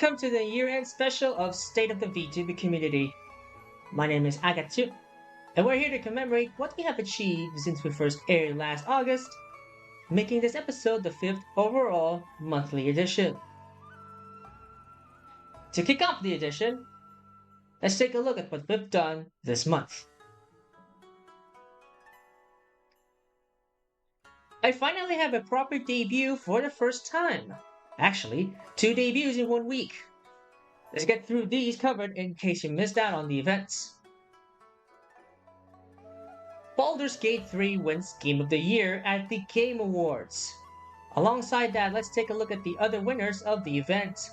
Welcome to the year-end special of State of the VTuber Community. My name is Agatsu, and we're here to commemorate what we have achieved since we first aired last August, making this episode the 5th overall monthly edition. To kick off the edition, let's take a look at what we've done this month. I finally have a proper debut for the first time. Actually, 2 debuts in 1 week. Let's get through these covered in case you missed out on the events. Baldur's Gate 3 wins Game of the Year at the Game Awards. Alongside that, let's take a look at the other winners of the event.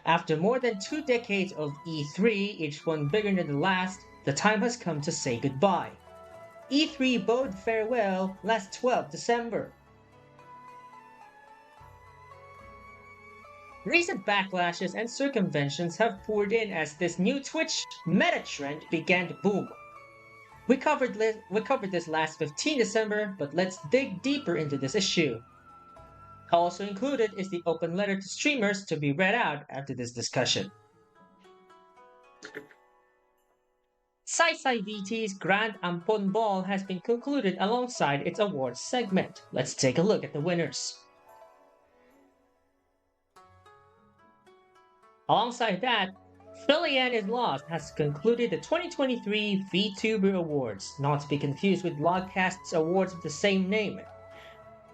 After more than 2 decades of E3, each one bigger than the last, the time has come to say goodbye. E3 bode farewell last 12 December. Recent backlashes and circumventions have poured in as this new Twitch meta trend began to boom. We covered this last 15 December, but let's dig deeper into this issue. Also included is the open letter to streamers to be read out after this discussion. SaySayVT's Grand Ampon Ball has been concluded alongside its awards segment. Let's take a look at the winners. Alongside that, Filian is Lost has concluded the 2023 VTuber Awards, not to be confused with Logcast's awards of the same name.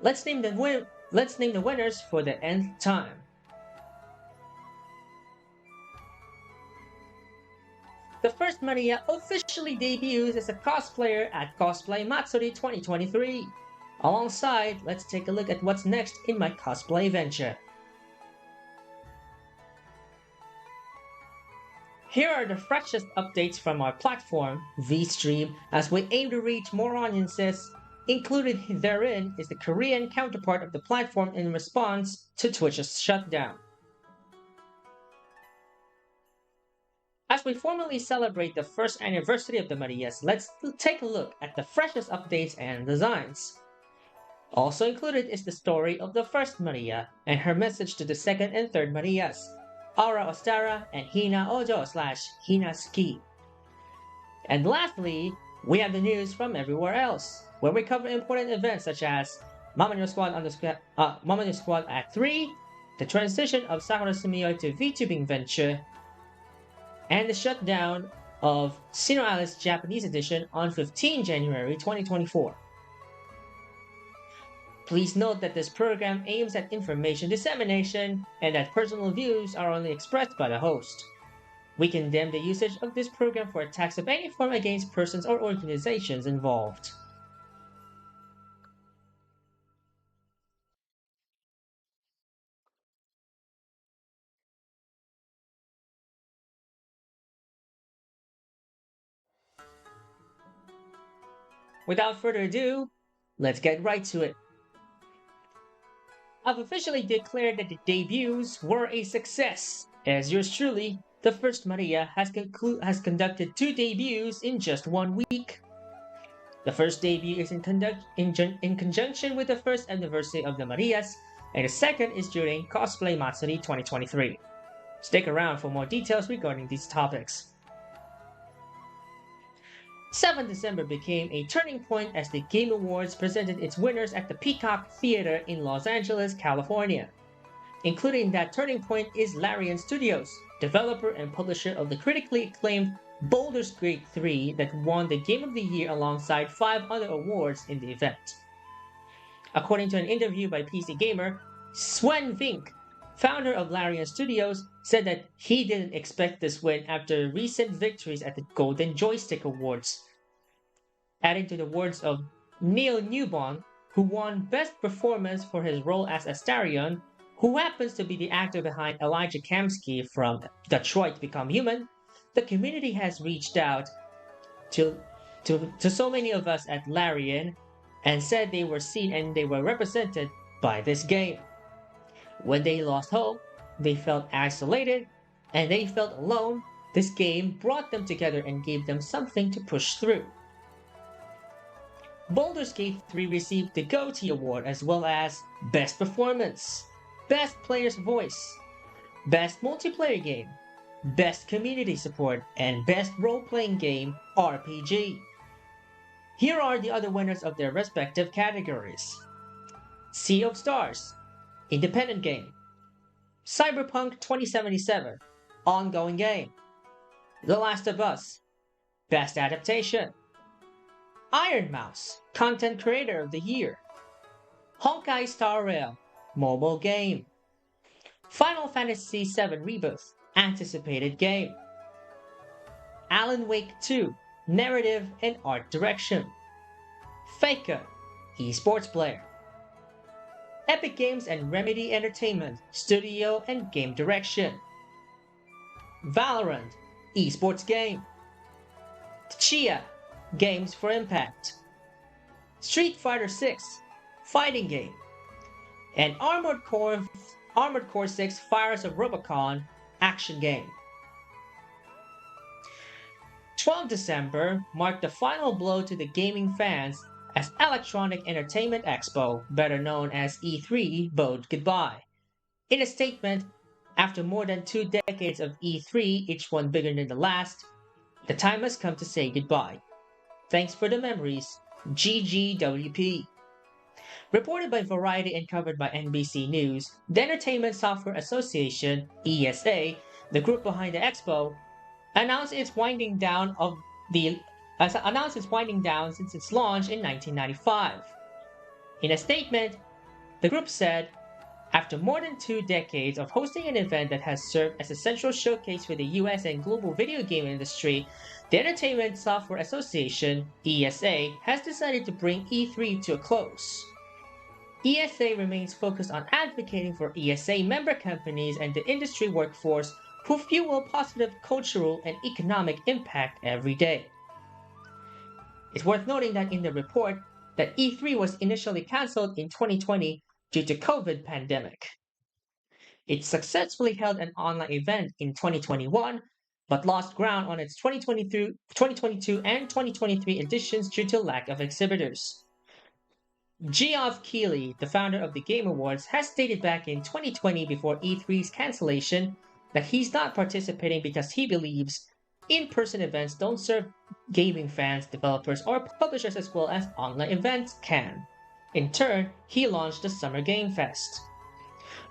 Let's name the winners for the nth time. The first Maria officially debuts as a cosplayer at Cosplay Matsuri 2023. Alongside, let's take a look at what's next in my cosplay venture. Here are the freshest updates from our platform, VStream, as we aim to reach more audiences. Included therein is the Korean counterpart of the platform in response to Twitch's shutdown. As we formally celebrate the first anniversary of the Marias, let's take a look at the freshest updates and designs. Also included is the story of the first Maria and her message to the second and third Marias, Aura Ostara and Hina Ojo / Hina Ski. And lastly, we have the news from everywhere else, where we cover important events such as Mama Squad Act 3, the transition of Sakura Sumiyoi to VTubing venture, and the shutdown of Sino Alice Japanese edition on 15 January 2024. Please note that this program aims at information dissemination and that personal views are only expressed by the host. We condemn the usage of this program for attacks of any form against persons or organizations involved. Without further ado, let's get right to it. I've officially declared that the debuts were a success, as yours truly, the first Maria, has conducted 2 debuts in just 1 week. The first debut is in conjunction with the first anniversary of the Marias, and the second is during Cosplay Matsuri 2023. Stick around for more details regarding these topics. 7 December became a turning point as the Game Awards presented its winners at the Peacock Theater in Los Angeles, California. Including that turning point is Larian Studios, developer and publisher of the critically acclaimed Baldur's Gate 3 that won the Game of the Year alongside 5 other awards in the event. According to an interview by PC Gamer, Sven Vink, founder of Larian Studios, said that he didn't expect this win after recent victories at the Golden Joystick Awards. Adding to the words of Neil Newbon, who won Best Performance for his role as Astarion, who happens to be the actor behind Elijah Kamsky from Detroit Become Human, the community has reached out to so many of us at Larian and said they were seen and they were represented by this game. When they lost hope, they felt isolated, and they felt alone. This game brought them together and gave them something to push through. Baldur's Gate 3 received the GOTY Award as well as Best Performance, Best Player's Voice, Best Multiplayer Game, Best Community Support, and Best Role-Playing Game RPG. Here are the other winners of their respective categories. Sea of Stars, Independent Game. Cyberpunk 2077, Ongoing Game. The Last of Us, Best Adaptation. Iron Mouse, Content Creator of the Year. Honkai Star Rail, Mobile Game. Final Fantasy VII Rebirth, Anticipated Game. Alan Wake 2, Narrative and Art Direction. Faker, Esports Player. Epic Games and Remedy Entertainment, Studio and Game Direction. Valorant, Esports Game. Tchia, Games for Impact. Street Fighter 6, Fighting Game. And Armored Core 6 Fires of Rubicon, Action Game. 12 December marked the final blow to the gaming fans as Electronic Entertainment Expo, better known as E3, bowed goodbye. In a statement, after more than 2 decades of E3, each one bigger than the last, the time has come to say goodbye. Thanks for the memories, GGWP. Reported by Variety and covered by NBC News, the Entertainment Software Association, ESA, the group behind the expo, announced its winding down since its launch in 1995. In a statement, the group said, after more than 2 decades of hosting an event that has served as a central showcase for the US and global video game industry, the Entertainment Software Association, ESA, has decided to bring E3 to a close. ESA remains focused on advocating for ESA member companies and the industry workforce who fuel positive cultural and economic impact every day. It's worth noting that in the report that E3 was initially cancelled in 2020 due to COVID pandemic. It successfully held an online event in 2021, but lost ground on its 2022 and 2023 editions due to lack of exhibitors. Geoff Keighley, the founder of the Game Awards, has stated back in 2020 before E3's cancellation that he's not participating because he believes in-person events don't serve gaming fans, developers, or publishers as well as online events can. In turn, he launched the Summer Game Fest.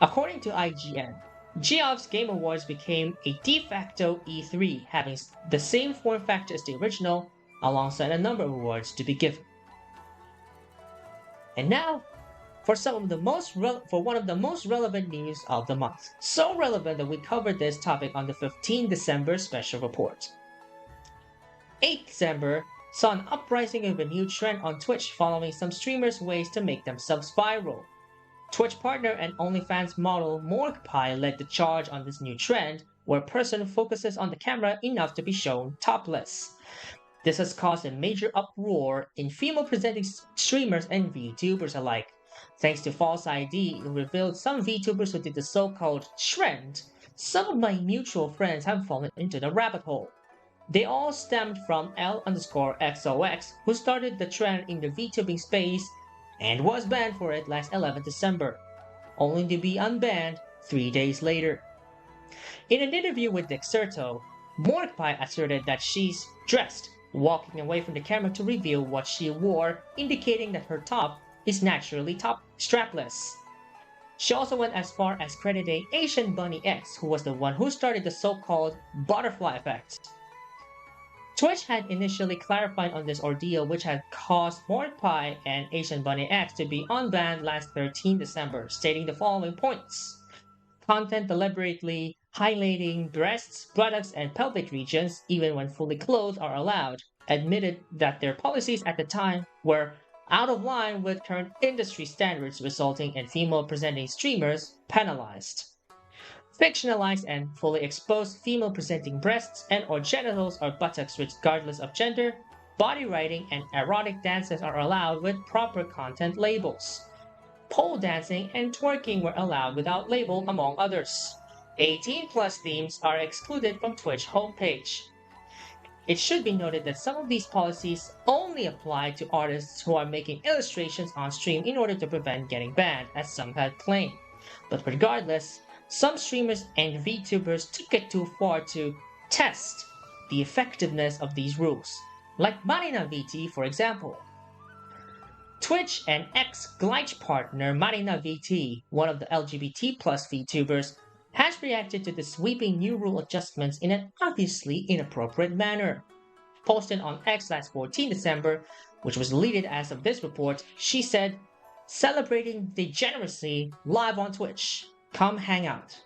According to IGN, Geoff's Game Awards became a de facto E3, having the same form factor as the original, alongside a number of awards to be given. And now, for one of the most relevant news of the month. So relevant that we covered this topic on the 15 December special report. 8 December saw an uprising of a new trend on Twitch following some streamers' ways to make themselves viral. Twitch partner and OnlyFans model Morgpie led the charge on this new trend, where a person focuses on the camera enough to be shown topless. This has caused a major uproar in female-presenting streamers and VTubers alike. Thanks to false ID, it revealed some VTubers who did the so-called trend. Some of my mutual friends have fallen into the rabbit hole. They all stemmed from L_XOX, who started the trend in the VTubing space and was banned for it last 11 December, only to be unbanned 3 days later. In an interview with Dexerto, Morgpie asserted that she's dressed, walking away from the camera to reveal what she wore, indicating that her top is naturally strapless. She also went as far as crediting Asian Bunny X, who was the one who started the so-called butterfly effect. Twitch had initially clarified on this ordeal, which had caused Morgpie and Asian Bunny X to be unbanned last 13 December, stating the following points. Content deliberately highlighting breasts, buttocks, and pelvic regions, even when fully clothed, are allowed, admitted that their policies at the time were out of line with current industry standards, resulting in female-presenting streamers penalized. Fictionalized and fully exposed female-presenting breasts and/or genitals or buttocks regardless of gender, body writing, and erotic dances are allowed with proper content labels. Pole dancing and twerking were allowed without label, among others. 18-plus themes are excluded from Twitch homepage. It should be noted that some of these policies only apply to artists who are making illustrations on stream in order to prevent getting banned, as some had claimed. But regardless, some streamers and VTubers took it too far to test the effectiveness of these rules, like MarinaVT for example. Twitch and ex-Glitch partner MarinaVT, one of the LGBT plus VTubers, has reacted to the sweeping new rule adjustments in an obviously inappropriate manner. Posted on X last 14 December, which was deleted as of this report, she said, "Celebrating degeneracy live on Twitch. Come hang out."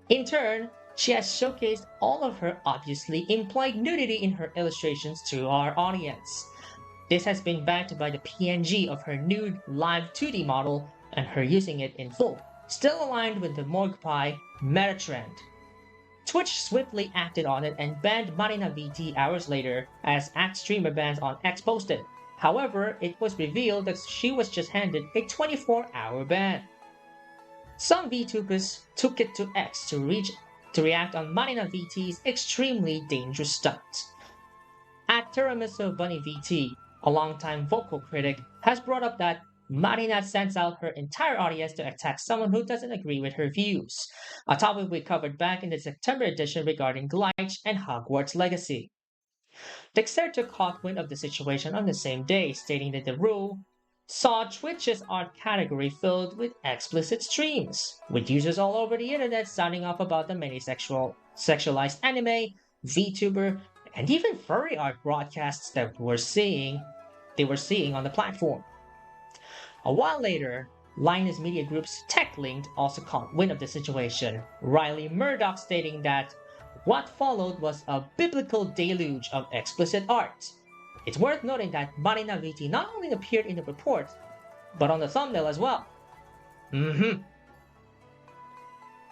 In turn, she has showcased all of her obviously implied nudity in her illustrations to our audience. This has been backed by the PNG of her nude live 2D model and her using it in full, still aligned with the Morgpie meta trend. Twitch swiftly acted on it and banned MarinaVT hours later, as @streamer bans on X posted. However, it was revealed that she was just handed a 24-hour ban. Some VTubers took it to X to react on MarinaVT's extremely dangerous stunt. @Tiramisu Bunny VT, a longtime vocal critic, has brought up that Marina sends out her entire audience to attack someone who doesn't agree with her views, a topic we covered back in the September edition regarding Glitch and Hogwarts Legacy. Dexter caught wind of the situation on the same day, stating that the rule saw Twitch's art category filled with explicit streams, with users all over the internet sounding off about the many sexualized anime, VTuber, and even furry art broadcasts that they were seeing on the platform. A while later, Linus Media Group's TechLinked also caught wind of the situation, Riley Murdoch stating that what followed was a biblical deluge of explicit art. It's worth noting that MarinaVT not only appeared in the report, but on the thumbnail as well.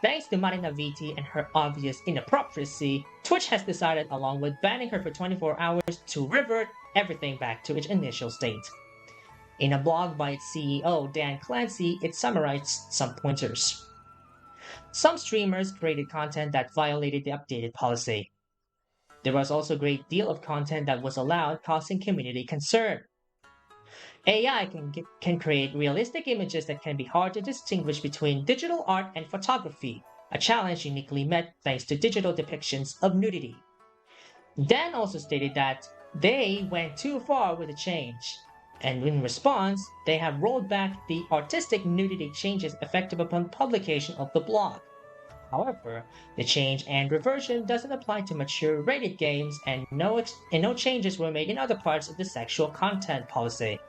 Thanks to MarinaVT and her obvious inappropriacy, Twitch has decided, along with banning her for 24 hours, to revert everything back to its initial state. In a blog by its CEO, Dan Clancy, it summarized some pointers. Some streamers created content that violated the updated policy. There was also a great deal of content that was allowed, causing community concern. AI can create realistic images that can be hard to distinguish between digital art and photography, a challenge uniquely met thanks to digital depictions of nudity. Dan also stated that they went too far with the change, and in response, they have rolled back the artistic nudity changes effective upon publication of the blog. However, the change and reversion doesn't apply to mature rated games, and no changes were made in other parts of the sexual content policy.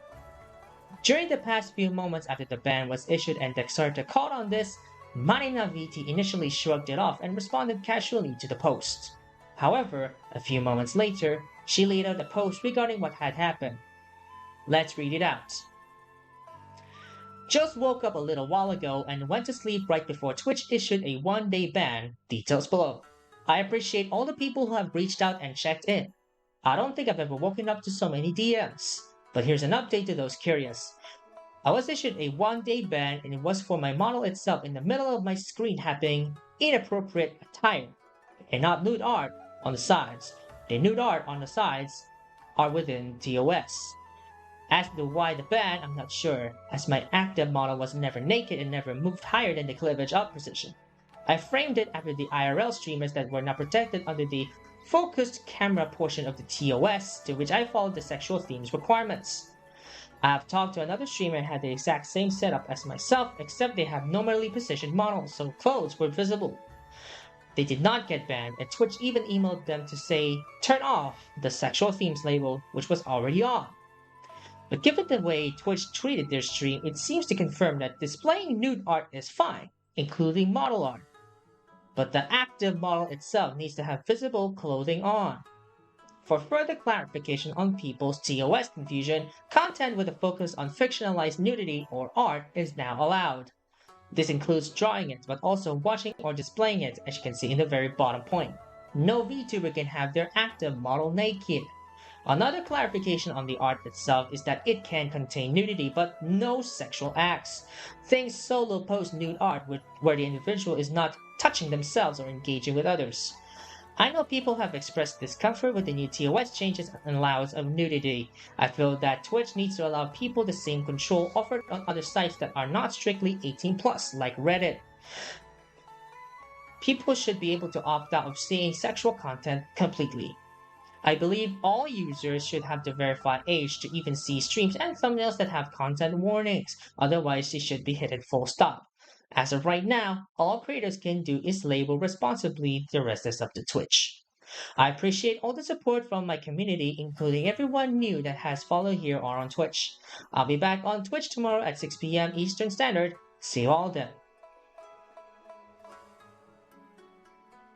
During the past few moments after the ban was issued and Dexarta caught on this, MarinaVT initially shrugged it off and responded casually to the post. However, a few moments later, she laid out a post regarding what had happened. Let's read it out. Just woke up a little while ago and went to sleep right before Twitch issued a one-day ban. Details below. I appreciate all the people who have reached out and checked in. I don't think I've ever woken up to so many DMs. But here's an update to those curious. I was issued a one-day ban, and it was for my model itself in the middle of my screen having inappropriate attire and not nude art on the sides. The nude art on the sides are within TOS. As to why the ban, I'm not sure, as my active model was never naked and never moved higher than the cleavage up position. I framed it after the IRL streamers that were not protected under the focused camera portion of the TOS, to which I followed the sexual themes requirements. I have talked to another streamer who had the exact same setup as myself, except they have normally positioned models, so clothes were visible. They did not get banned, and Twitch even emailed them to say, turn off the sexual themes label, which was already on. But given the way Twitch treated their stream, it seems to confirm that displaying nude art is fine, including model art, but the active model itself needs to have visible clothing on. For further clarification on people's TOS confusion, content with a focus on fictionalized nudity or art is now allowed. This includes drawing it, but also watching or displaying it, as you can see in the very bottom point. No VTuber can have their active model naked. Another clarification on the art itself is that it can contain nudity but no sexual acts. Think solo post nude art where the individual is not touching themselves or engaging with others. I know people have expressed discomfort with the new TOS changes and allowance of nudity. I feel that Twitch needs to allow people the same control offered on other sites that are not strictly 18+, like Reddit. People should be able to opt out of seeing sexual content completely. I believe all users should have to verify age to even see streams and thumbnails that have content warnings, otherwise they should be hidden full stop. As of right now, all creators can do is label responsibly, the rest is up to Twitch. I appreciate all the support from my community, including everyone new that has followed here or on Twitch. I'll be back on Twitch tomorrow at 6 PM Eastern Standard. See you all then.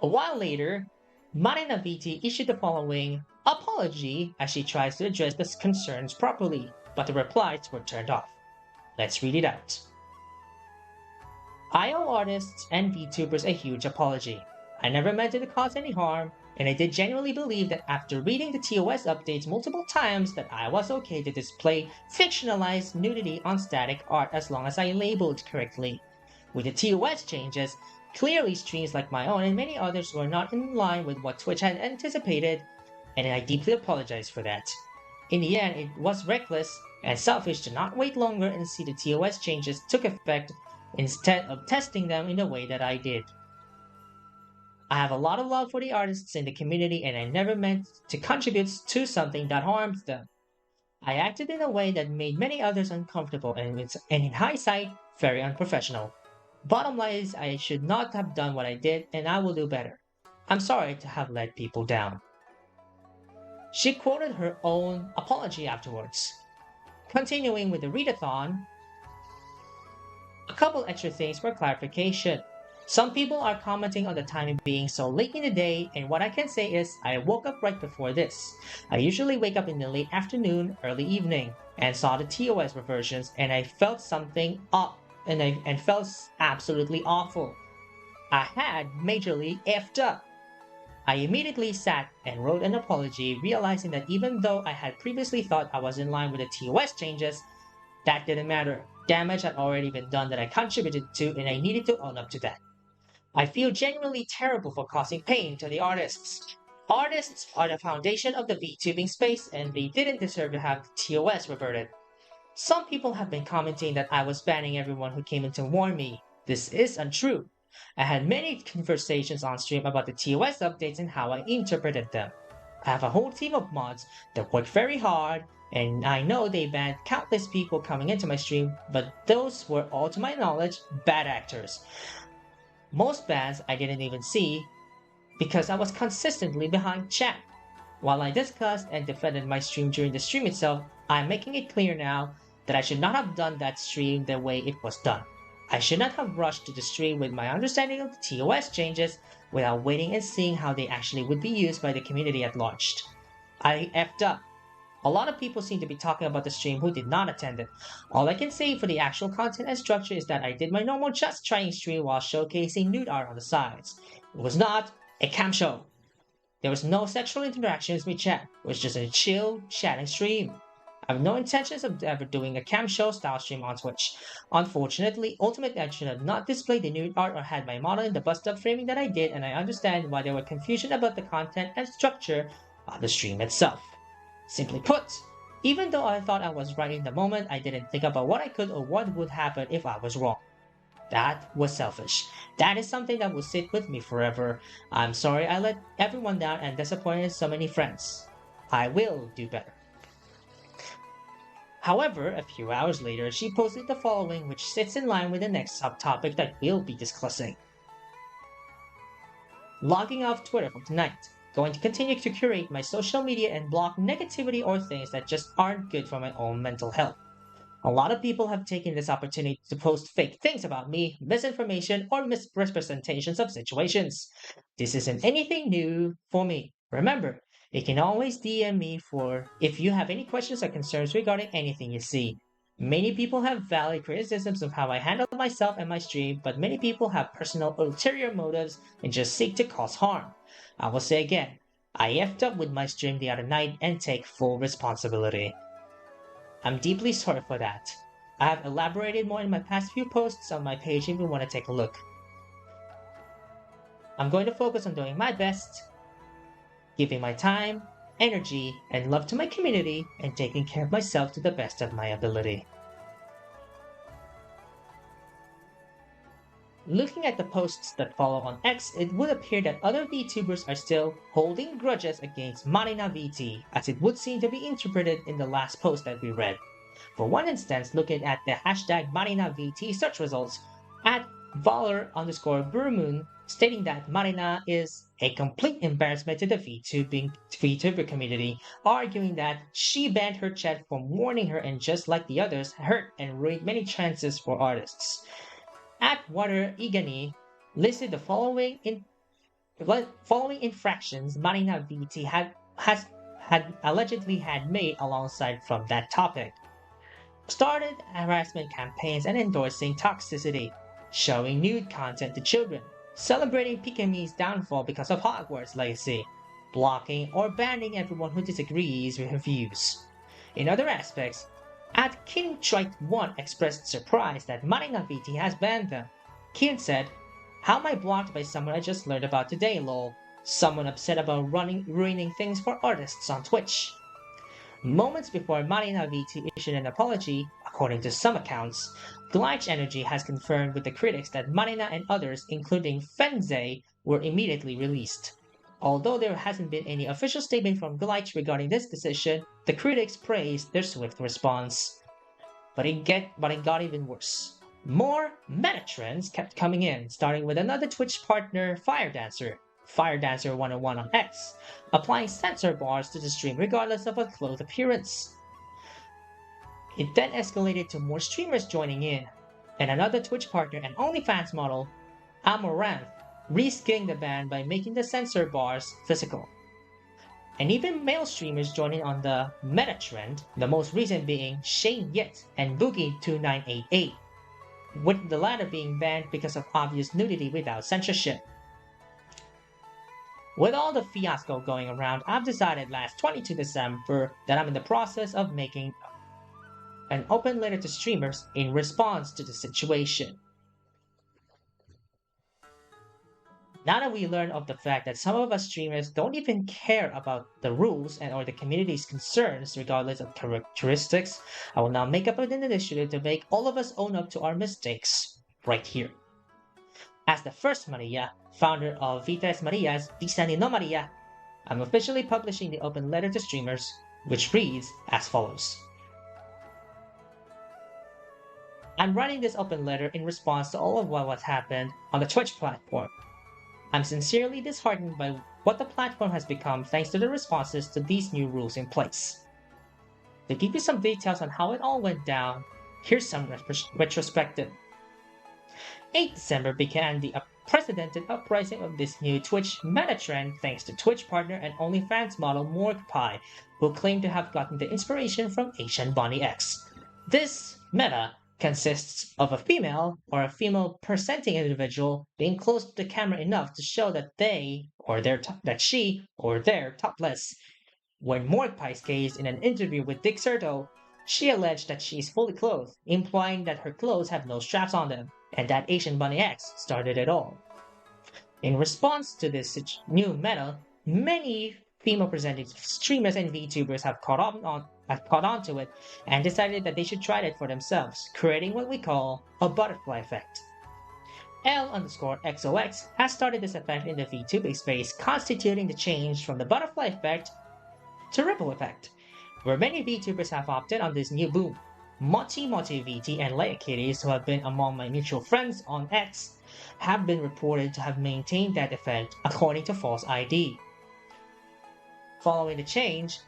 A while later, Marina VT issued the following apology as she tries to address the concerns properly, but the replies were turned off. Let's read it out. I owe artists and VTubers a huge apology. I never meant it to cause any harm, and I did genuinely believe that after reading the TOS updates multiple times that I was okay to display fictionalized nudity on static art as long as I labeled correctly. With the TOS changes, clearly streams like my own and many others were not in line with what Twitch had anticipated, and I deeply apologize for that. In the end, it was reckless and selfish to not wait longer and see the TOS changes took effect instead of testing them in the way that I did. I have a lot of love for the artists in the community and I never meant to contribute to something that harms them. I acted in a way that made many others uncomfortable and in hindsight, very unprofessional. Bottom line is I should not have done what I did and I will do better. I'm sorry to have let people down. She quoted her own apology afterwards. Continuing with the readathon, a couple extra things for clarification. Some people are commenting on the timing being so late in the day, and what I can say is I woke up right before this. I usually wake up in the late afternoon, early evening, and saw the TOS reversions, and I felt something up, and felt absolutely awful. I had majorly effed up. I immediately sat and wrote an apology, realizing that even though I had previously thought I was in line with the TOS changes, that didn't matter. Damage had already been done that I contributed to, and I needed to own up to that. I feel genuinely terrible for causing pain to the artists. Artists are the foundation of the VTubing space, and they didn't deserve to have TOS reverted. Some people have been commenting that I was banning everyone who came in to warn me. This is untrue. I had many conversations on stream about the TOS updates and how I interpreted them. I have a whole team of mods that work very hard, and I know they banned countless people coming into my stream, but those were all, to my knowledge, bad actors. Most bans I didn't even see because I was consistently behind chat. While I discussed and defended my stream during the stream itself, I'm making it clear now that I should not have done that stream the way it was done. I should not have rushed to the stream with my understanding of the TOS changes without waiting and seeing how they actually would be used by the community at large. I effed up. A lot of people seem to be talking about the stream who did not attend it. All I can say for the actual content and structure is that I did my normal just trying stream while showcasing nude art on the sides. It was not a cam show. There was no sexual interactions with chat. It was just a chill, chatting stream. I have no intentions of ever doing a cam show style stream on Twitch. Unfortunately, Ultimate Ed should have not displayed the nude art or had my model in the bust-up framing that I did, and I understand why there was confusion about the content and structure of the stream itself. Simply put, even though I thought I was right in the moment, I didn't think about what I could or what would happen if I was wrong. That was selfish. That is something that will sit with me forever. I'm sorry I let everyone down and disappointed so many friends. I will do better. However, a few hours later, she posted the following, which sits in line with the next subtopic that we'll be discussing. Logging off Twitter for tonight. Going to continue to curate my social media and block negativity or things that just aren't good for my own mental health. A lot of people have taken this opportunity to post fake things about me, misinformation, or misrepresentations of situations. This isn't anything new for me. Remember, you can always DM me for if you have any questions or concerns regarding anything you see. Many people have valid criticisms of how I handle myself and my stream, but many people have personal ulterior motives and just seek to cause harm. I will say again, I effed up with my stream the other night and take full responsibility. I'm deeply sorry for that. I have elaborated more in my past few posts on my page if you want to take a look. I'm going to focus on doing my best, giving my time, energy, and love to my community, and taking care of myself to the best of my ability. Looking at the posts that follow on X, it would appear that other VTubers are still holding grudges against Marina VT, as it would seem to be interpreted in the last post that we read. For one instance, looking at the hashtag Marina VT search results, at Valor_Burmoon stating that Marina is a complete embarrassment to the VTuber community, arguing that she banned her chat from warning her and just like the others, hurt and ruined many chances for artists. At Water Igani listed the following infractions Marina VT had allegedly had made alongside from that topic. Started harassment campaigns and endorsing toxicity, showing nude content to children, celebrating Pikami's downfall because of Hogwarts Legacy, blocking or banning everyone who disagrees with her views. In other aspects, at KingTrite1 expressed surprise that Marina VT has banned them. Kin said, "How am I blocked by someone I just learned about today, lol? Someone upset about ruining things for artists on Twitch." Moments before Marina VT issued an apology, according to some accounts, Glitch Energy has confirmed with the critics that Marina and others, including Fenzei, were immediately released. Although there hasn't been any official statement from Glitch regarding this decision, the critics praised their swift response. But it got even worse. More meta trends kept coming in, starting with another Twitch partner, Firedancer 101 on X, applying censor bars to the stream regardless of a clothed appearance. It then escalated to more streamers joining in, and another Twitch partner and OnlyFans model, Amaranth, risking the ban by making the censor bars physical. And even male streamers joining on the meta trend, the most recent being Shane Yet and Boogie2988, with the latter being banned because of obvious nudity without censorship. With all the fiasco going around, I've decided last 22 December that I'm in the process of making an open letter to streamers in response to the situation. Now that we learn of the fact that some of us streamers don't even care about the rules and or the community's concerns regardless of characteristics, I will now make up an initiative to make all of us own up to our mistakes right here. As the first Maria, founder of VTresMarias, V三人のマリア, I'm officially publishing the open letter to streamers, which reads as follows. I'm writing this open letter in response to all of what happened on the Twitch platform. I'm sincerely disheartened by what the platform has become thanks to the responses to these new rules in place. To give you some details on how it all went down, here's some retrospective. 8 December began the unprecedented uprising of this new Twitch meta trend thanks to Twitch partner and OnlyFans model Morgpie, who claimed to have gotten the inspiration from Asian Bonnie X. This meta consists of a female or a female presenting individual being close to the camera enough to show that she or they're topless. When Morgpie gazed in an interview with Dick Serto, she alleged that she is fully clothed, implying that her clothes have no straps on them, and that Asian Bunny X started it all. In response to this new meta, many female-presenting streamers and VTubers have caught on to it and decided that they should try it for themselves, creating what we call a butterfly effect. L_XOX has started this effect in the VTubing space, constituting the change from the butterfly effect to ripple effect, where many VTubers have opted on this new boom. Moti VT and Leia Kitties, who have been among my mutual friends on X, have been reported to have maintained that effect according to False ID. Following the change,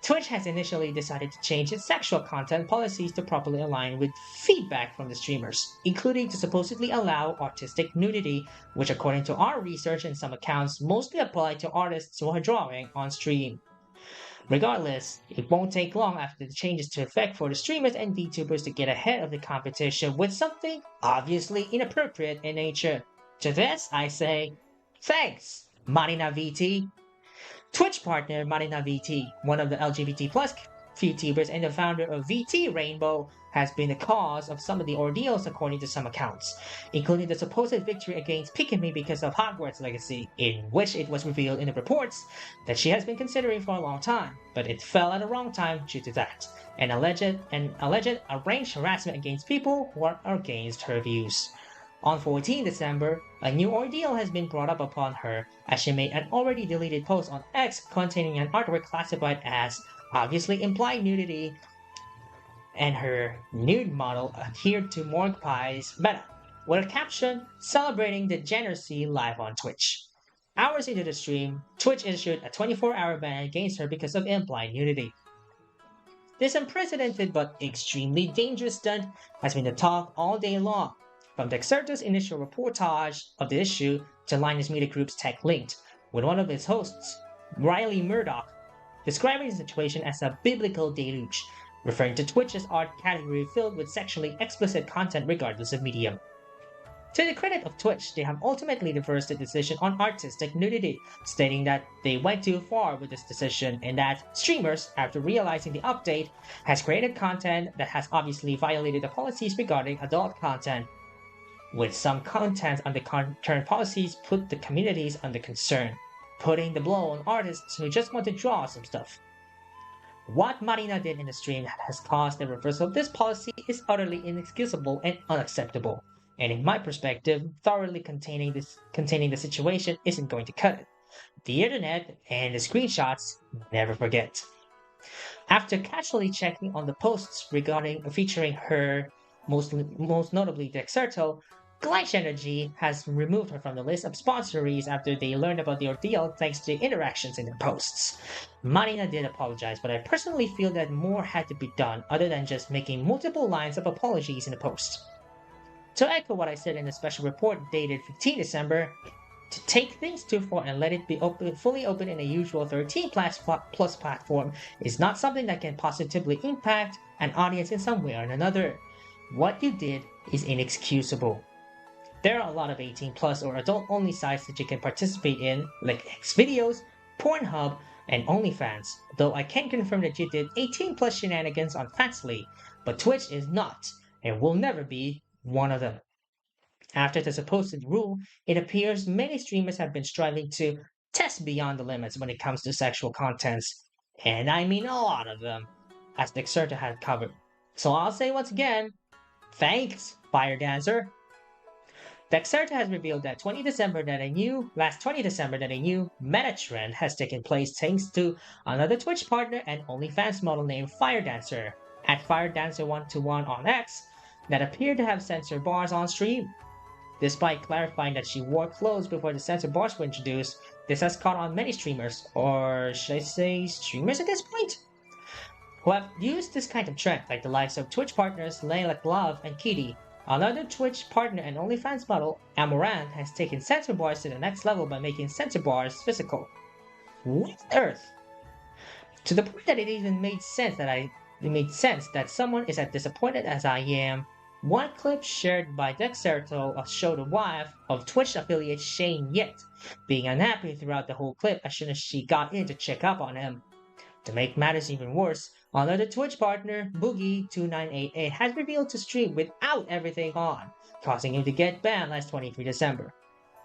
Twitch has initially decided to change its sexual content policies to properly align with feedback from the streamers, including to supposedly allow artistic nudity, which according to our research and some accounts mostly apply to artists who are drawing on stream. Regardless, it won't take long after the changes to effect for the streamers and VTubers to get ahead of the competition with something obviously inappropriate in nature. To this, I say, thanks, Marina VT. Twitch partner Marina VT, one of the LGBT plus VTubers and the founder of VT Rainbow, has been the cause of some of the ordeals according to some accounts, including the supposed victory against Pikami because of Hogwarts Legacy, in which it was revealed in the reports that she has been considering for a long time, but it fell at the wrong time due to that, and alleged arranged harassment against people who are against her views. On 14 December, a new ordeal has been brought up upon her as she made an already deleted post on X containing an artwork classified as obviously implied nudity, and her nude model adhered to Morgue Pie's meta, with a caption celebrating degeneracy live on Twitch. Hours into the stream, Twitch issued a 24-hour ban against her because of implied nudity. This unprecedented but extremely dangerous stunt has been the talk all day long, from Dexerto's initial reportage of the issue to Linus Media Group's Tech Linked, with one of its hosts, Riley Murdoch, describing the situation as a biblical deluge, referring to Twitch's art category filled with sexually explicit content regardless of medium. To the credit of Twitch, they have ultimately reversed the decision on artistic nudity, stating that they went too far with this decision and that streamers, after realizing the update, has created content that has obviously violated the policies regarding adult content, with some content under current policies put the communities under concern, putting the blow on artists who just want to draw some stuff. What Marina did in the stream that has caused the reversal of this policy is utterly inexcusable and unacceptable, and in my perspective, thoroughly containing the situation isn't going to cut it. The internet and the screenshots never forget. After casually checking on the posts featuring her, most notably Dexerto, Glitch Energy has removed her from the list of sponsorees after they learned about the ordeal thanks to the interactions in the posts. Marina did apologize, but I personally feel that more had to be done other than just making multiple lines of apologies in the post. To echo what I said in the special report dated 15 December, to take things too far and let it be fully open in a usual 13 plus platform is not something that can positively impact an audience in some way or another. What you did is inexcusable. There are a lot of 18 plus or adult only sites that you can participate in, like Xvideos, Pornhub, and OnlyFans, though I can confirm that you did 18 plus shenanigans on Fansly, but Twitch is not, and will never be, one of them. After the supposed rule, it appears many streamers have been striving to test beyond the limits when it comes to sexual contents, and I mean a lot of them, as Dexerto had covered. So I'll say once again, thanks, Fire Dancer. Dexerto has revealed that last 20 December that a new meta trend has taken place thanks to another Twitch partner and OnlyFans model named Fire Dancer, at Fire Dancer 121 on X, that appeared to have censor bars on stream. Despite clarifying that she wore clothes before the censor bars were introduced, this has caught on many streamers, or should I say streamers at this point, who have used this kind of trend, like the likes of Twitch partners Layla Love and Kitty. Another Twitch partner and OnlyFans model, Amoran, has taken censor bars to the next level by making censor bars physical. What on earth? To the point that it even made sense that someone is as disappointed as I am. One clip shared by Dexerto showed a wife of Twitch affiliate Shane Yet being unhappy throughout the whole clip as soon as she got in to check up on him. To make matters even worse, another Twitch partner, Boogie2988, has revealed to stream without everything on, causing him to get banned last 23 December.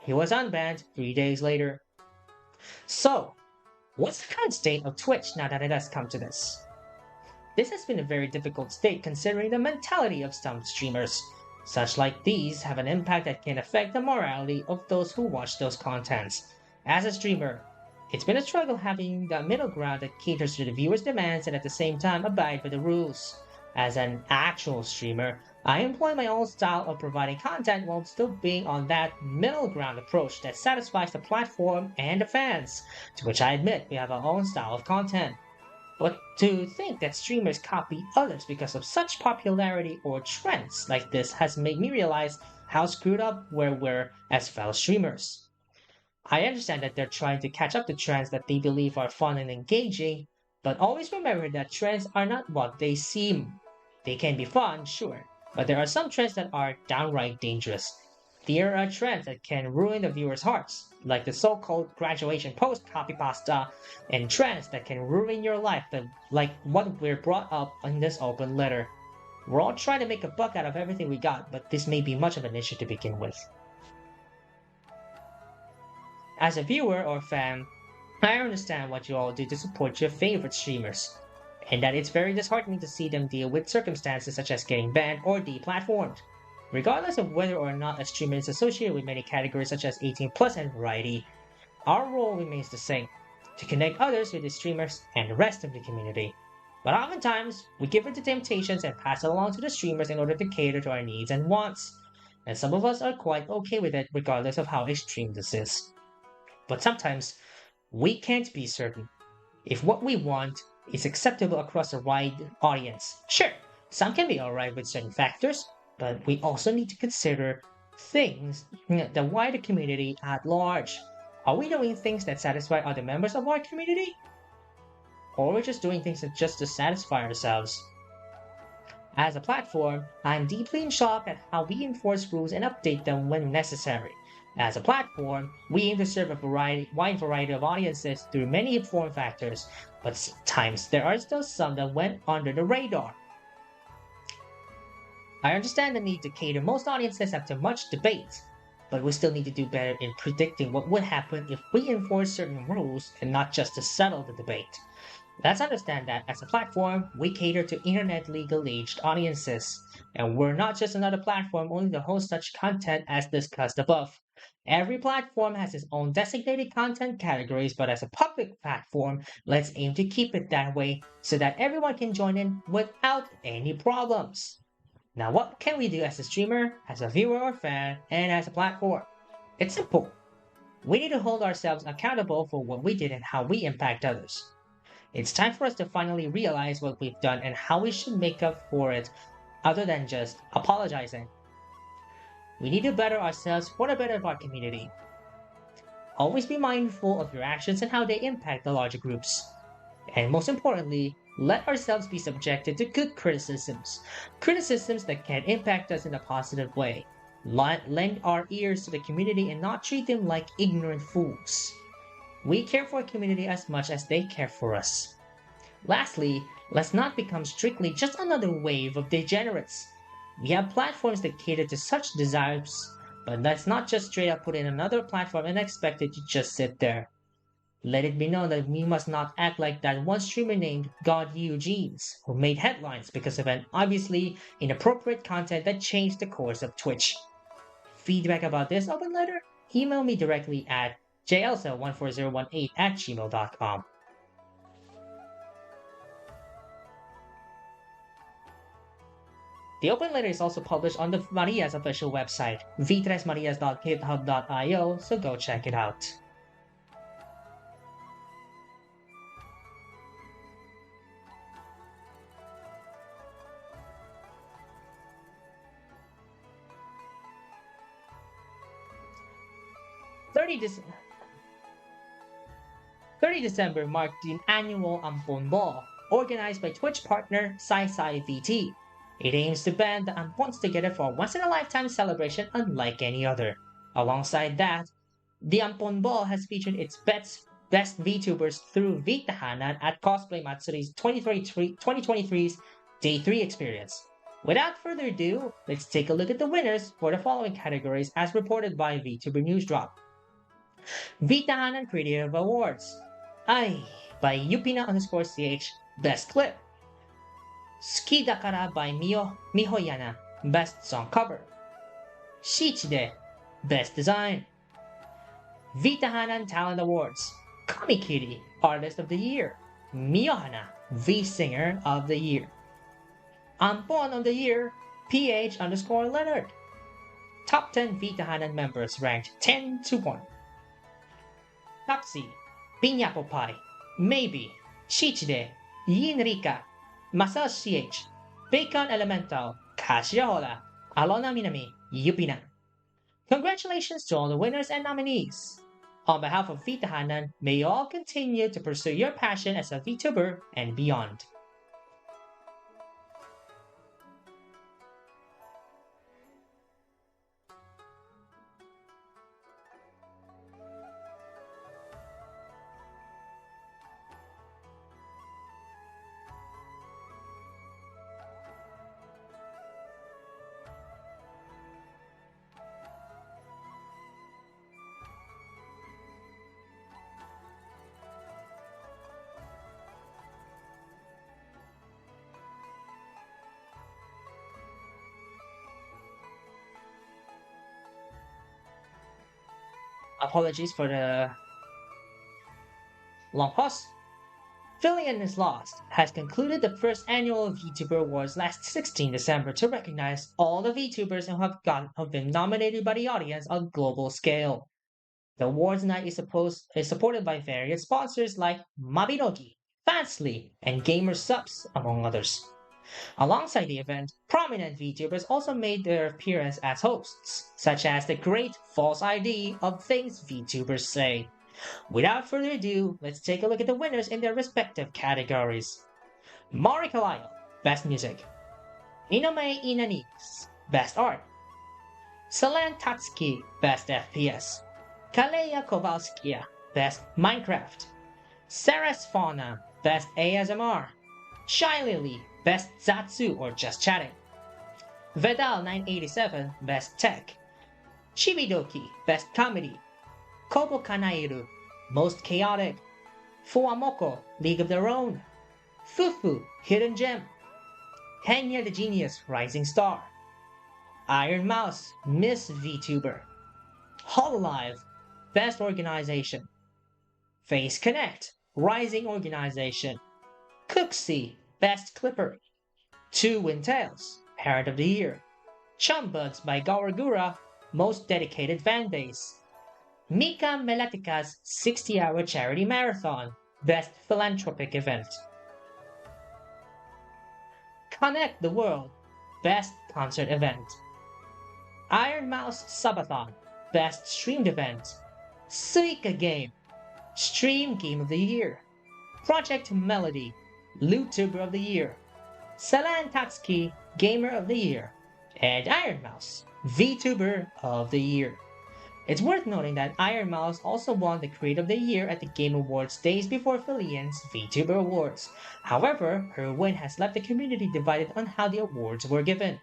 He was unbanned 3 days later. So, what's the current state of Twitch now that it has come to this? This has been a very difficult state considering the mentality of some streamers. Such like these have an impact that can affect the morality of those who watch those contents. As a streamer, it's been a struggle having the middle ground that caters to the viewer's demands and at the same time abide by the rules. As an actual streamer, I employ my own style of providing content while still being on that middle ground approach that satisfies the platform and the fans, to which I admit we have our own style of content. But to think that streamers copy others because of such popularity or trends like this has made me realize how screwed up we were as fellow streamers. I understand that they're trying to catch up to trends that they believe are fun and engaging, but always remember that trends are not what they seem. They can be fun, sure, but there are some trends that are downright dangerous. There are trends that can ruin the viewers' hearts, like the so-called graduation post copypasta, and trends that can ruin your life, like what we're brought up in this open letter. We're all trying to make a buck out of everything we got, but this may be much of an issue to begin with. As a viewer or fan, I understand what you all do to support your favorite streamers, and that it's very disheartening to see them deal with circumstances such as getting banned or deplatformed. Regardless of whether or not a streamer is associated with many categories such as 18 plus and variety, our role remains the same, to connect others with the streamers and the rest of the community. But oftentimes, we give in to temptations and pass it along to the streamers in order to cater to our needs and wants, and some of us are quite okay with it regardless of how extreme this is. But sometimes, we can't be certain if what we want is acceptable across a wide audience. Sure, some can be alright with certain factors, but we also need to consider things, the wider community at large. Are we doing things that satisfy other members of our community? Or are we just doing things just to satisfy ourselves? As a platform, I'm deeply in shock at how we enforce rules and update them when necessary. As a platform, we aim to serve a wide variety of audiences through many form factors, but sometimes there are still some that went under the radar. I understand the need to cater most audiences after much debate, but we still need to do better in predicting what would happen if we enforce certain rules and not just to settle the debate. Let's understand that as a platform, we cater to internet legal-aged audiences, and we're not just another platform only to host such content as discussed above. Every platform has its own designated content categories, but as a public platform, let's aim to keep it that way so that everyone can join in without any problems. Now, what can we do as a streamer, as a viewer or fan, and as a platform? It's simple. We need to hold ourselves accountable for what we did and how we impact others. It's time for us to finally realize what we've done and how we should make up for it other than just apologizing. We need to better ourselves for the better of our community. Always be mindful of your actions and how they impact the larger groups. And most importantly, let ourselves be subjected to good criticisms. Criticisms that can impact us in a positive way. Lend our ears to the community and not treat them like ignorant fools. We care for our community as much as they care for us. Lastly, let's not become strictly just another wave of degenerates. We have platforms that cater to such desires, but let's not just straight up put in another platform and expect it to just sit there. Let it be known that we must not act like that one streamer named God Eugenes, who made headlines because of an obviously inappropriate content that changed the course of Twitch. Feedback about this open letter? Email me directly at jelsa14018@gmail.com. The open letter is also published on the Maria's official website, VTresMarias.github.io, so go check it out. December marked the annual Ampon Ball, organized by Twitch partner SaySayVT. It aims to band the Ampons together for a once-in-a-lifetime celebration unlike any other. Alongside that, the Ampon Ball has featured its best VTubers through Vitahanan at Cosplay Matsuri's 2023's Day 3 experience. Without further ado, let's take a look at the winners for the following categories as reported by VTuber News Drop. Vitahanan Creative Awards. Ay, by Yupina_CH, Best Clip. Skidakara by Mihoyana, Best Song Cover. Shichide, Best Design. Vitahanan Talent Awards. Kamikiri, Artist of the Year. Miyohana, V Singer of the Year. Ampon of the Year, PH_Leonard. Top 10 Vitahanan members ranked 10-1. Tapsi, Pinyapo Pai, Maybe, Shichide, Yinrika, Masao CH, Bacon Elemental, Kashihola, Alona Minami, Yupina. Congratulations to all the winners and nominees! On behalf of Vitahanan, may you all continue to pursue your passion as a VTuber and beyond. Apologies for the long pause. Filian is Lost has concluded the first annual VTuber Awards last 16 December to recognize all the VTubers who have been nominated by the audience on global scale. The awards night is supported by various sponsors like Mabinogi, Fansly, and Gamer Subs, among others. Alongside the event, prominent VTubers also made their appearance as hosts, such as the great false ID of Things VTubers Say. Without further ado, let's take a look at the winners in their respective categories. Mari Kalayo, Best Music. Inome Inanis, Best Art. Selen Tatsuki, Best FPS. Kaleya Kowalskia, Best Minecraft. Saras Fauna, Best ASMR. Shy Lily, Best Zatsu or Just Chatting. Vedal 987, Best Tech. Chibidoki, Best Comedy. Kobo Kanairu, Most Chaotic. Fuamoko, League of Their Own. Fufu, Hidden Gem. Henya the Genius, Rising Star. Iron Mouse, Miss VTuber. Hololive, Best Organization. Face Connect, Rising Organization. Cooksy, Best Clipper. Two Wintails, Parent of the Year. Chumbuds by Gawagura, Most Dedicated Fan Base. Mika Melatika's 60-hour charity marathon, Best Philanthropic Event. Connect the World, Best Concert Event. Iron Mouse Subathon, Best Streamed Event. Suika Game, Stream Game of the Year. Project Melody, LootTuber of the Year. Selen Tatsuki, Gamer of the Year. And Iron Mouse, VTuber of the Year. It's worth noting that Iron Mouse also won the Creator of the Year at the Game Awards days before Filian's VTuber Awards. However, her win has left the community divided on how the awards were given.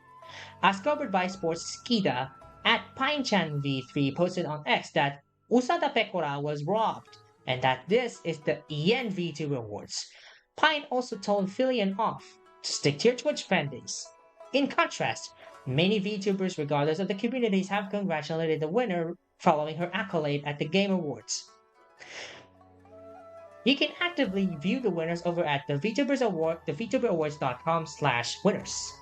As covered by Sports Skida, at Pinechan V3 posted on X that Usada Pekora was robbed, and that this is the Ien VTuber Awards. Pine also told Filian off to stick to your Twitch fan base. In contrast, many VTubers regardless of the communities have congratulated the winner following her accolade at the Game Awards. You can actively view the winners over at the VTubers Award, the VTuberAwards.com/winners.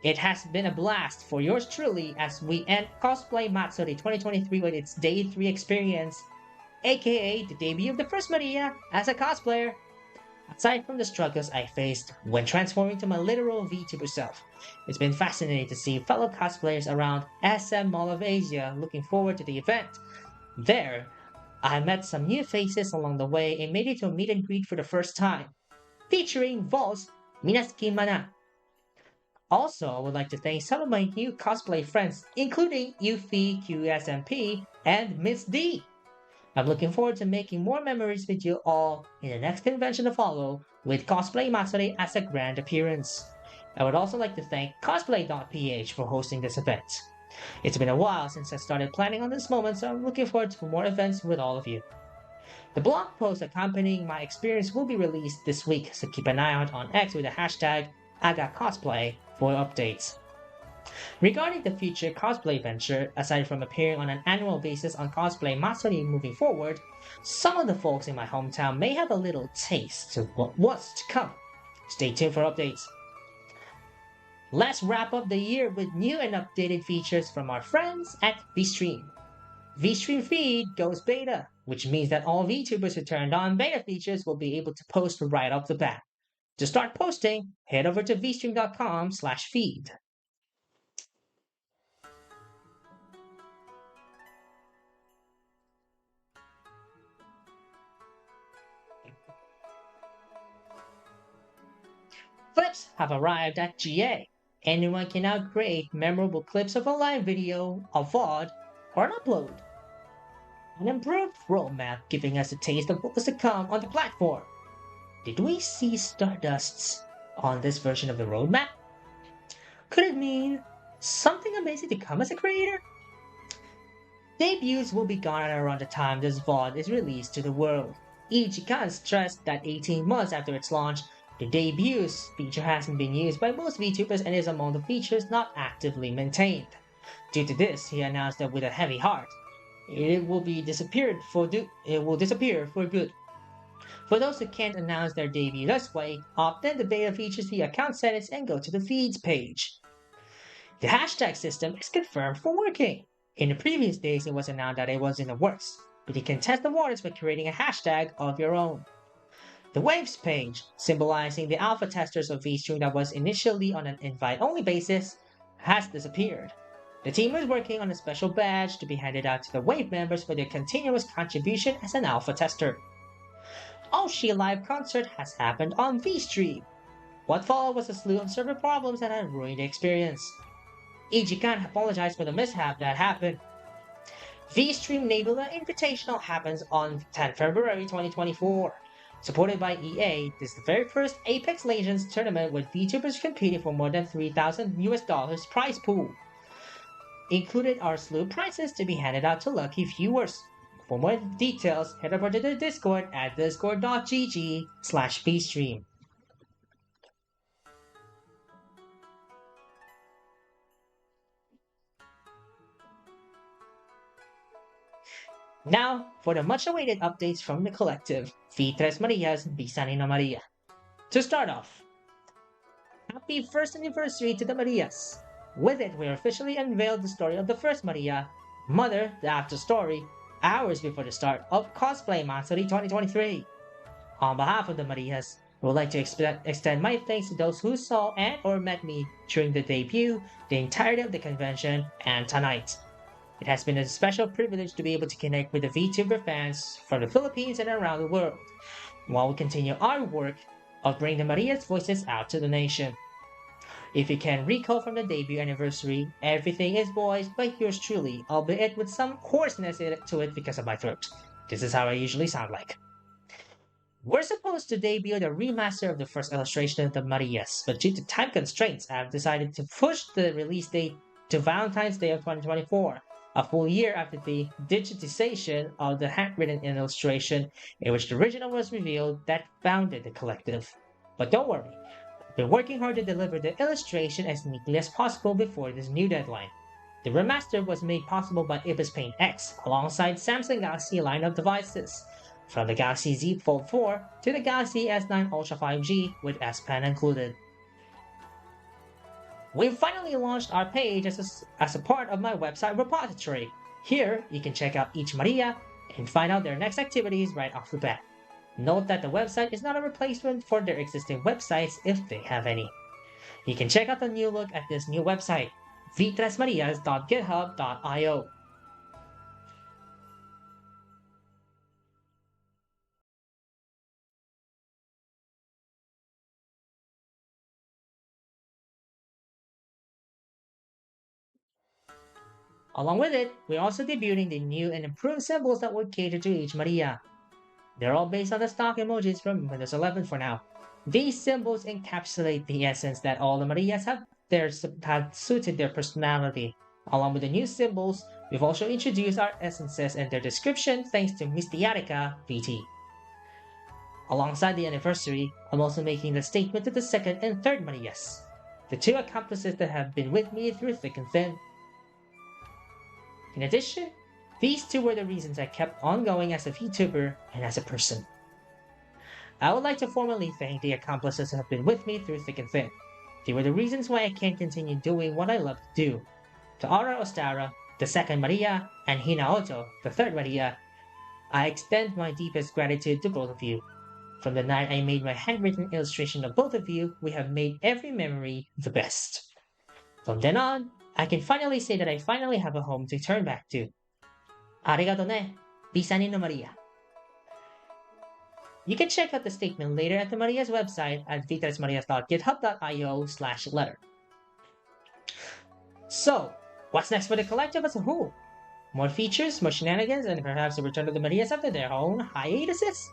It has been a blast for yours truly as we end Cosplay Matsuri 2023 with its Day 3 experience, aka the debut of the first Maria as a cosplayer. Aside from the struggles I faced when transforming to my literal VTuber self, it's been fascinating to see fellow cosplayers around SM Mall of Asia looking forward to the event. There, I met some new faces along the way and made it to a meet and greet for the first time, featuring Vol's Minaski Mana. Also, I would like to thank some of my new cosplay friends, including Yuffie QSMP and Miss D. I'm looking forward to making more memories with you all in the next convention to follow, with Cosplay Matsuri as a grand appearance. I would also like to thank Cosplay.ph for hosting this event. It's been a while since I started planning on this moment, so I'm looking forward to more events with all of you. The blog post accompanying my experience will be released this week, so keep an eye out on X with the hashtag AgaCosplay for updates. Regarding the future cosplay venture, aside from appearing on an annual basis on Cosplay Matsuri moving forward, some of the folks in my hometown may have a little taste of what's to come. Stay tuned for updates. Let's wrap up the year with new and updated features from our friends at VStream. VStream feed goes beta, which means that all VTubers who turned on beta features will be able to post right off the bat. To start posting, head over to vstream.com/feed. Clips have arrived at GA. Anyone can now create memorable clips of a live video, a VOD, or an upload. An improved roadmap giving us a taste of what was to come on the platform. Did we see Stardusts on this version of the roadmap? Could it mean something amazing to come as a creator? Debuts will be gone at around the time this VOD is released to the world. Ichikan stressed that 18 months after its launch, the debuts feature hasn't been used by most VTubers and is among the features not actively maintained. Due to this, he announced that with a heavy heart, it will disappear for good. For those who can't announce their debut this way, opt in the beta features the account settings and go to the feeds page. The hashtag system is confirmed for working. In the previous days, it was announced that it was in the works, but you can test the waters by creating a hashtag of your own. The Waves page, symbolizing the alpha testers of VStream that was initially on an invite-only basis, has disappeared. The team is working on a special badge to be handed out to the Wave members for their continuous contribution as an alpha tester. Oshi live concert has happened on VStream. What followed was a slew of server problems that had ruined the experience. Ichikan apologized for the mishap that happened. VStream Nebula Invitational happens on 10 February 2024. Supported by EA, this is the very first Apex Legends tournament with VTubers competing for more than $3,000 prize pool. Included are slew of prizes to be handed out to lucky viewers. For more details, head over to the Discord at discord.gg/VStream. Now, for the much-awaited updates from the collective VTresMarias V San rino Maria. To start off, happy first anniversary to the Marias! With it, we officially unveiled the story of the first Maria, Mother, the after story, hours before the start of Cosplay Matsuri 2023. On behalf of the Marias, I would like to extend my thanks to those who saw and or met me during the debut, the entirety of the convention, and tonight. It has been a special privilege to be able to connect with the VTuber fans from the Philippines and around the world, while we continue our work of bringing the Maria's voices out to the nation. If you can recall from the debut anniversary, everything is voiced by yours truly, albeit with some hoarseness to it because of my throat. This is how I usually sound like. We're supposed to debut the remaster of the first illustration of the Marias, but due to time constraints, I've decided to push the release date to Valentine's Day of 2024, a full year after the digitization of the handwritten illustration in which the original was revealed that founded the collective. But don't worry, I've been working hard to deliver the illustration as neatly as possible before this new deadline. The remaster was made possible by Ibis Paint X alongside Samsung Galaxy line of devices, from the Galaxy Z Fold 4 to the Galaxy S9 Ultra 5G with S Pen included. We've finally launched our page as a part of my website repository. Here, you can check out each Maria and find out their next activities right off the bat. Note that the website is not a replacement for their existing websites if they have any. You can check out the new look at this new website, vtresmarias.github.io. Along with it, we're also debuting the new and improved symbols that will cater to each Maria. They're all based on the stock emojis from Windows 11 for now. These symbols encapsulate the essence that all the Marias have suited their personality. Along with the new symbols, we've also introduced our essences and their description thanks to Mystiatica VT. Alongside the anniversary, I'm also making the statement to the second and third Marias, the two accomplices that have been with me through thick and thin. In addition, these two were the reasons I kept on going as a VTuber and as a person. I would like to formally thank the accomplices who have been with me through thick and thin. They were the reasons why I can't continue doing what I love to do. To Aura Ostara, the second Maria, and Hinaoto, the third Maria, I extend my deepest gratitude to both of you. From the night I made my handwritten illustration of both of you, we have made every memory the best. From then on, I can finally say that I finally have a home to turn back to. Arigato ne, V三人のマリア. You can check out the statement later at the Maria's website at VTresMarias.github.io/letter. So, what's next for the collective as a whole? More features, more shenanigans, and perhaps a return of the Marias after their own hiatuses?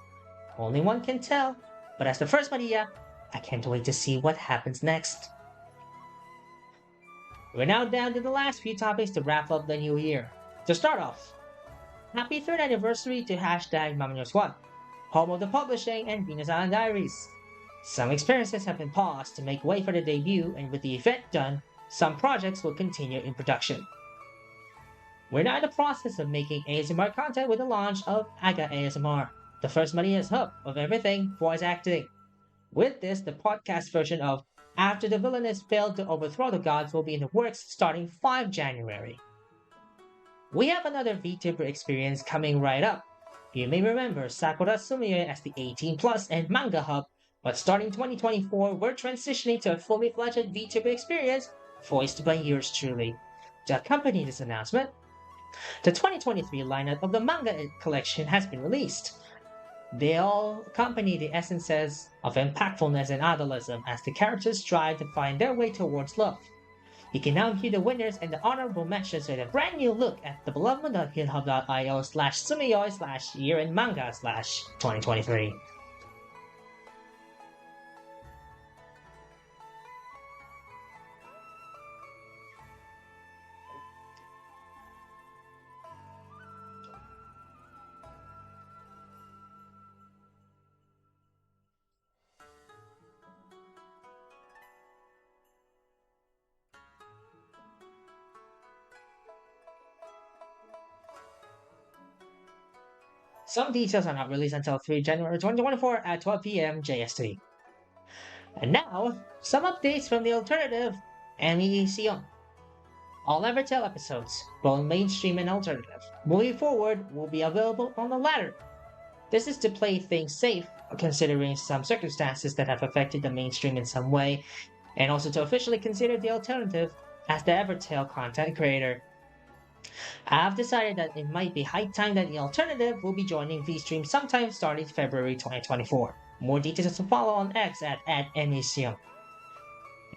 Only one can tell, but as the first Maria, I can't wait to see what happens next. We're now down to the last few topics to wrap up the new year. To start off, happy 3rd anniversary to #MamaNewsOne, home of the publishing and Venus Island Diaries. Some experiences have been paused to make way for the debut, and with the event done, some projects will continue in production. We're now in the process of making ASMR content with the launch of Aga ASMR, the first Maria's hub of everything voice acting. With this, the podcast version of After the Villainess Failed to Overthrow the Gods will be in the works starting 5 January. We have another VTuber experience coming right up. You may remember Sakura Sumie as the 18+ and manga hub, but starting 2024, we're transitioning to a fully-fledged VTuber experience voiced by yours truly. To accompany this announcement, the 2023 lineup of the manga collection has been released. They all accompany the essences of impactfulness and idealism as the characters strive to find their way towards love. You can now view the winners and the honorable mentions with a brand new look at thebeloved.github.io/sumiyoi/year-in-manga/2023. Some details are not released until 3 January 2024 at 12 p.m. JST. And now, some updates from the alternative Mission. All Evertale episodes, both mainstream and alternative, moving forward will be available on the latter. This is to play things safe, considering some circumstances that have affected the mainstream in some way, and also to officially consider the alternative as the Evertale content creator. I have decided that it might be high time that the alternative will be joining VStream sometime starting February 2024. More details to follow on X at @Mission.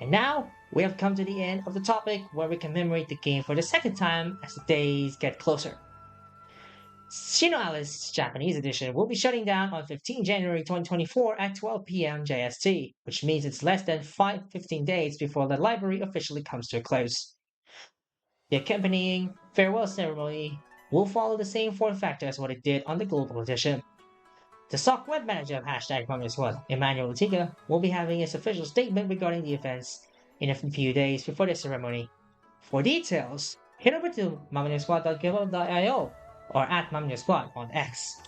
And now, we have come to the end of the topic where we commemorate the game for the second time as the days get closer. Shino Alice Japanese edition will be shutting down on 15 January 2024 at 12 p.m. JST, which means it's less than 15 days before the library officially comes to a close. The accompanying farewell ceremony will follow the same form factor as what it did on the global edition. The SOC web manager of #MamaNewsOne, Emmanuel Lutiga, will be having his official statement regarding the events in a few days before the ceremony. For details, head over to mamanewsquad.github.io or @MamaNewsQuad on X.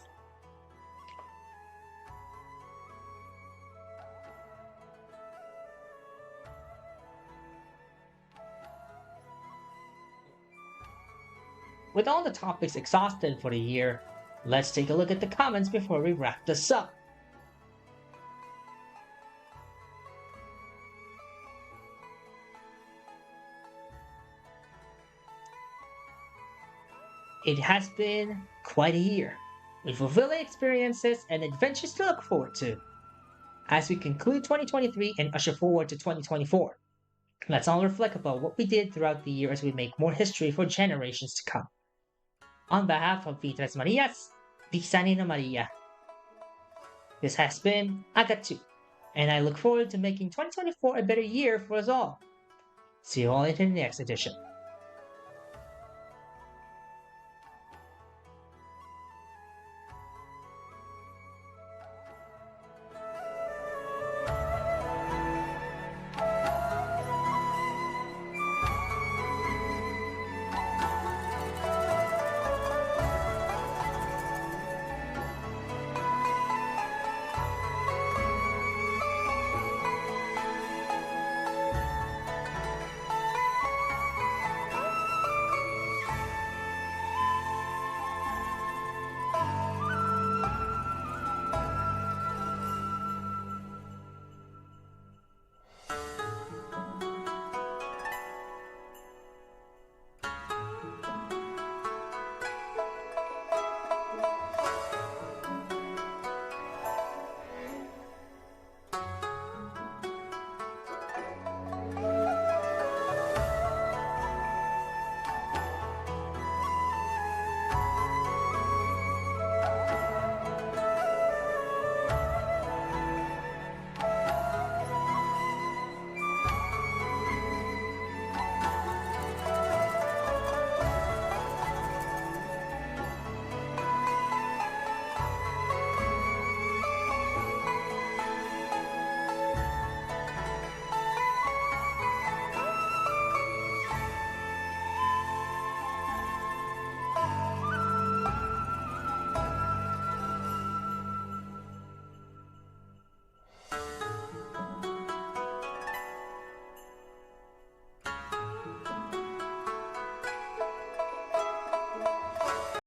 With all the topics exhausted for the year, let's take a look at the comments before we wrap this up. It has been quite a year, with fulfilling experiences and adventures to look forward to. As we conclude 2023 and usher forward to 2024, let's all reflect about what we did throughout the year as we make more history for generations to come. On behalf of VTresMarias, V三人のマリア. This has been Agatsu, and I look forward to making 2024 a better year for us all. See you all in the next edition.